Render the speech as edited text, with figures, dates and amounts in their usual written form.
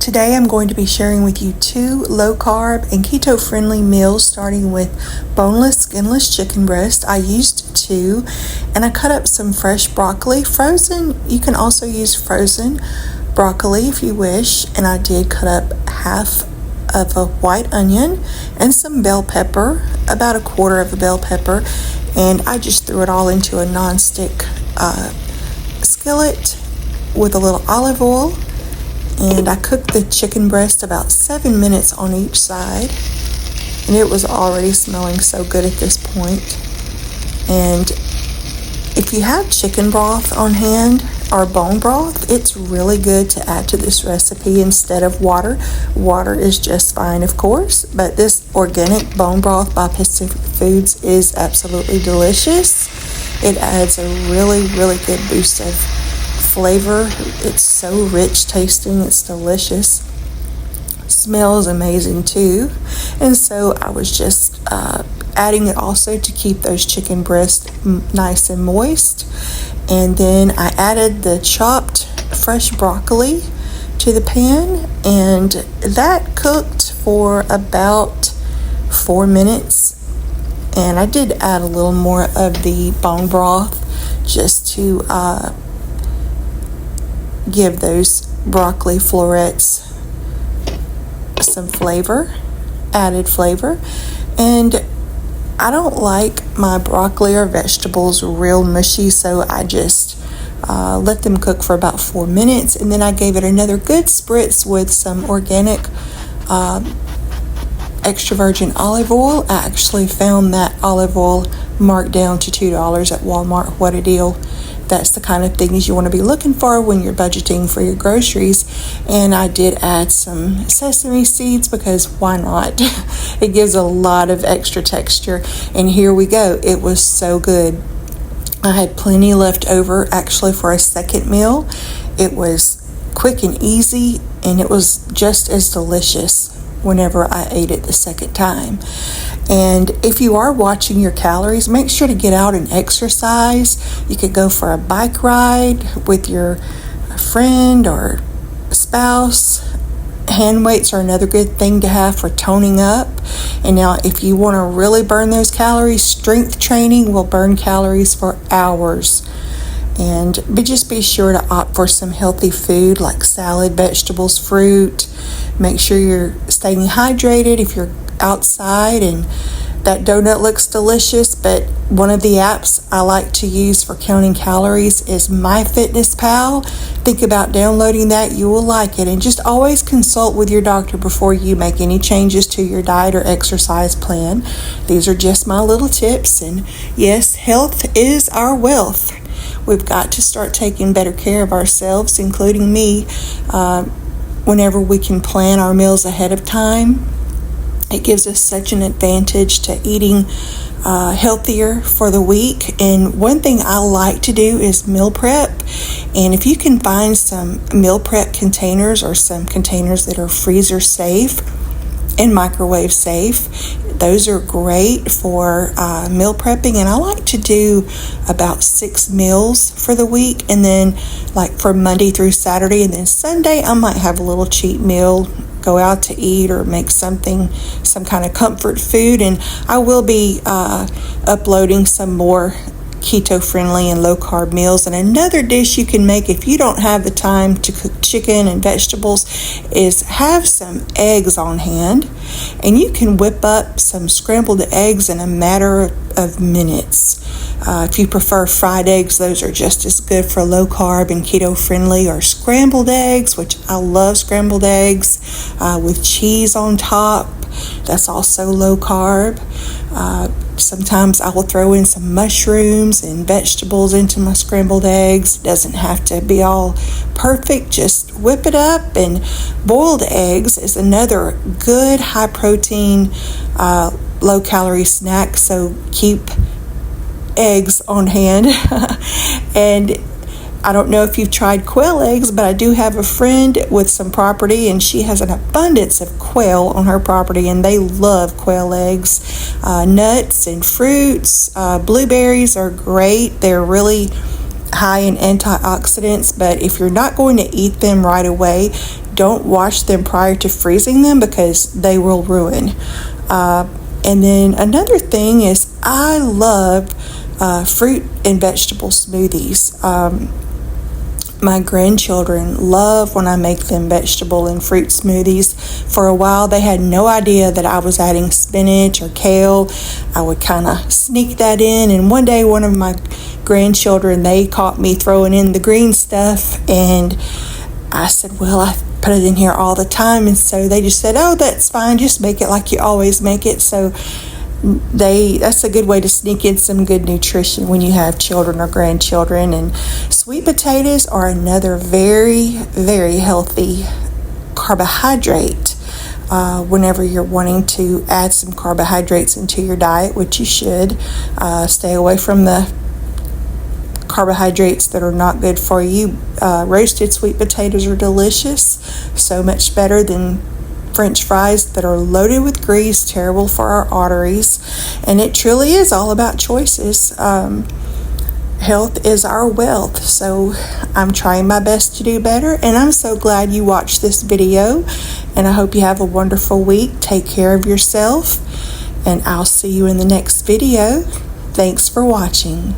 Today I'm going to be sharing with you 2 low carb and keto friendly meals, starting with boneless skinless chicken breast. I used 2, and I cut up some fresh broccoli, frozen. You can also use frozen broccoli if you wish, and I did cut up half of a white onion and some bell pepper, about a quarter of a bell pepper, and I just threw it all into a non-stick skillet with a little olive oil. And I cooked the chicken breast about 7 minutes on each side, and it was already smelling so good at this point. And if you have chicken broth on hand or bone broth, it's really good to add to this recipe instead of water. Water is just fine, of course, but this organic bone broth by Pacific Foods is absolutely delicious. It adds a really, really good boost of flavor. It's so rich tasting, it's delicious, smells amazing too. And so I was just adding it also to keep those chicken breasts nice and moist. And then I added the chopped fresh broccoli to the pan, and that cooked for about 4 minutes. And I did add a little more of the bone broth just to give those broccoli florets some added flavor. And I don't like my broccoli or vegetables real mushy, so I just let them cook for about 4 minutes, and then I gave it another good spritz with some organic extra virgin olive oil. I actually found that olive oil marked down to $2 at Walmart. What a deal. That's the kind of things you want to be looking for when you're budgeting for your groceries. And I did add some sesame seeds because why not? It gives a lot of extra texture. And here we go. It was so good. I had plenty left over actually for a second meal. It was quick and easy, and it was just as delicious whenever I ate it the second time. And if you are watching your calories, make sure to get out and exercise. You could go for a bike ride with your friend or spouse. Hand weights are another good thing to have for toning up. And now if you want to really burn those calories, strength training will burn calories for hours. But just be sure to opt for some healthy food like salad, vegetables, fruit. Make sure you're staying hydrated if you're outside. And that donut looks delicious, but one of the apps I like to use for counting calories is MyFitnessPal. Think about downloading that. You will like it. And just always consult with your doctor before you make any changes to your diet or exercise plan. These are just my little tips. And yes, health is our wealth. We've got to start taking better care of ourselves, including me, whenever we can plan our meals ahead of time. It gives us such an advantage to eating healthier for the week. And one thing I like to do is meal prep. And if you can find some meal prep containers or some containers that are freezer safe and microwave safe, those are great for meal prepping. And I like to do about 6 meals for the week, and then like for Monday through Saturday, and then Sunday I might have a little cheat meal, go out to eat or make some kind of comfort food. And I will be uploading some more keto friendly and low carb meals. And another dish you can make if you don't have the time to cook chicken and vegetables is have some eggs on hand, and you can whip up some scrambled eggs in a matter of minutes. If you prefer fried eggs, those are just as good for low carb and keto friendly, or scrambled eggs, which I love scrambled eggs with cheese on top. That's also low carb. Sometimes I will throw in some mushrooms and vegetables into my scrambled eggs. It doesn't have to be all perfect. Just whip it up. And boiled eggs is another good high protein, low calorie snack. So keep eggs on hand. And I don't know if you've tried quail eggs, but I do have a friend with some property, and she has an abundance of quail on her property, and they love quail eggs. Nuts and fruits, blueberries are great. They're really high in antioxidants, but if you're not going to eat them right away, don't wash them prior to freezing them because they will ruin. And then another thing is I love fruit and vegetable smoothies. My grandchildren love when I make them vegetable and fruit smoothies. For a while, they had no idea that I was adding spinach or kale. I would kind of sneak that in, and one day one of my grandchildren, they caught me throwing in the green stuff, and I said, well, I put it in here all the time, and so they just said, oh, that's fine, just make it like you always make it. So that's a good way to sneak in some good nutrition when you have children or grandchildren. And sweet potatoes are another very, very healthy carbohydrate. Whenever you're wanting to add some carbohydrates into your diet, which you should, stay away from the carbohydrates that are not good for you. Roasted sweet potatoes are delicious, so much better than French fries that are loaded with grease, terrible for our arteries. And it truly is all about choices. Health is our wealth, so I'm trying my best to do better, and I'm so glad you watched this video, and I hope you have a wonderful week. Take care of yourself, and I'll see you in the next video. Thanks for watching.